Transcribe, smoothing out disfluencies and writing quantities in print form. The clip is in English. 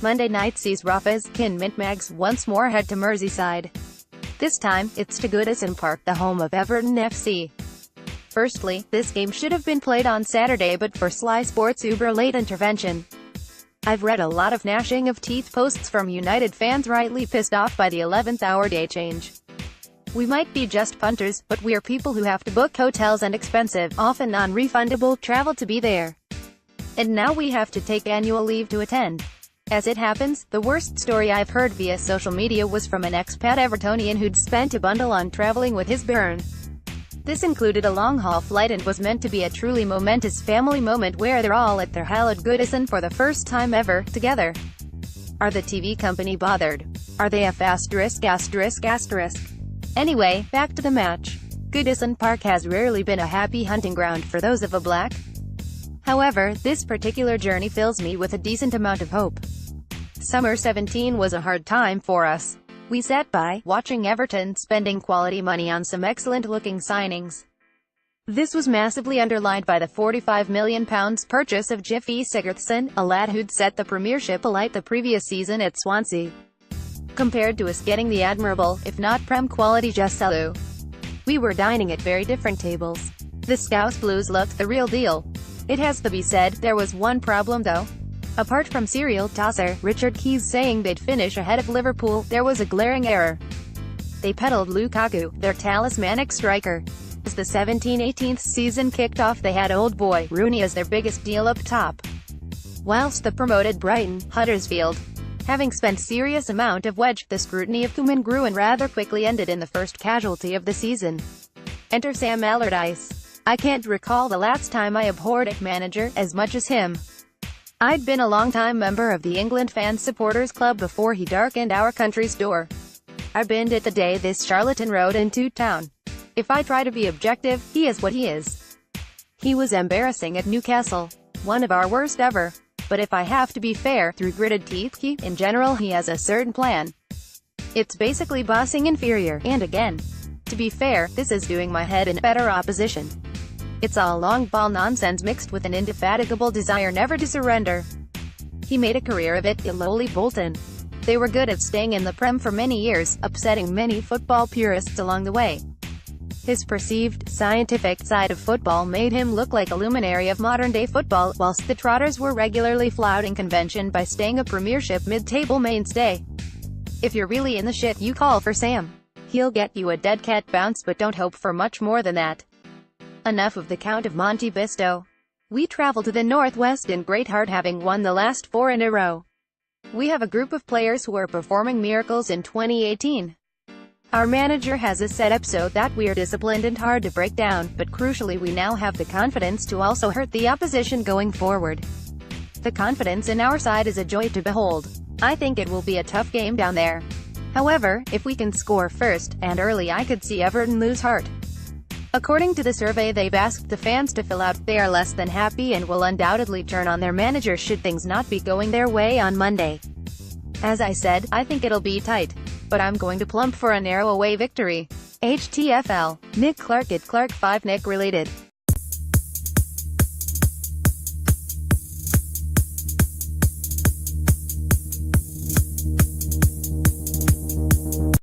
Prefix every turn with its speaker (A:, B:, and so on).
A: Monday night sees Rafa's Kin Mint Mags once more head to Merseyside. This time, it's to Goodison Park, the home of Everton FC. Firstly, this game should have been played on Saturday but for Sky Sports' uber late intervention. I've read a lot of gnashing of teeth posts from United fans rightly pissed off by the 11th hour day change. We might be just punters, but we're people who have to book hotels and expensive, often non-refundable, travel to be there. And now we have to take annual leave to attend. As it happens, the worst story I've heard via social media was from an expat Evertonian who'd spent a bundle on traveling with his burn. This included a long-haul flight and was meant to be a truly momentous family moment where they're all at their hallowed Goodison for the first time ever, together. Are the TV company bothered? Are they F***? Anyway, back to the match. Goodison Park has rarely been a happy hunting ground for those of a black. However, this particular journey fills me with a decent amount of hope. Summer 17 was a hard time for us. We sat by, watching Everton spending quality money on some excellent-looking signings. This was massively underlined by the £45 million purchase of Gylfi Sigurdsson, a lad who'd set the Premiership alight the previous season at Swansea. Compared to us getting the admirable, if not Prem-quality Joselu, we were dining at very different tables. The Scouse Blues looked the real deal. It has to be said, there was one problem though. Apart from serial tosser Richard Keys saying they'd finish ahead of Liverpool, there was a glaring error. They peddled Lukaku, their talismanic striker. As the 17-18 season kicked off, they had old boy Rooney as their biggest deal up top. Whilst the promoted Brighton, Huddersfield, having spent serious amount of wedge, the scrutiny of Koeman grew and rather quickly ended in the first casualty of the season. Enter Sam Allardyce. I can't recall the last time I abhorred a manager as much as him. I'd been a long-time member of the England Fans Supporters Club before he darkened our country's door. I binned it the day this charlatan rode into town. If I try to be objective, he is what he is. He was embarrassing at Newcastle. One of our worst ever. But if I have to be fair, through gritted teeth, in general he has a certain plan. It's basically bossing inferior, and again, to be fair, this is doing my head in better opposition. It's all long ball nonsense mixed with an indefatigable desire never to surrender. He made a career of it at lowly Bolton. They were good at staying in the Prem for many years, upsetting many football purists along the way. His perceived, scientific side of football made him look like a luminary of modern-day football, whilst the Trotters were regularly flouting convention by staying a Premiership mid-table mainstay. If you're really in the shit, you call for Sam. He'll get you a dead cat bounce, but don't hope for much more than that. Enough of the Count of Monte Cristo. We travel to the northwest in great heart, having won the last 4 in a row. We have a group of players who are performing miracles in 2018. Our manager has us set up so that we're disciplined and hard to break down, but crucially we now have the confidence to also hurt the opposition going forward. The confidence in our side is a joy to behold. I think it will be a tough game down there. However, if we can score first, and early, I could see Everton lose heart. According to the survey they've asked the fans to fill out, they are less than happy and will undoubtedly turn on their manager should things not be going their way on Monday. As I said, I think it'll be tight. But I'm going to plump for a narrow away victory. HTFL. Nick Clark at Clark5 Nick related.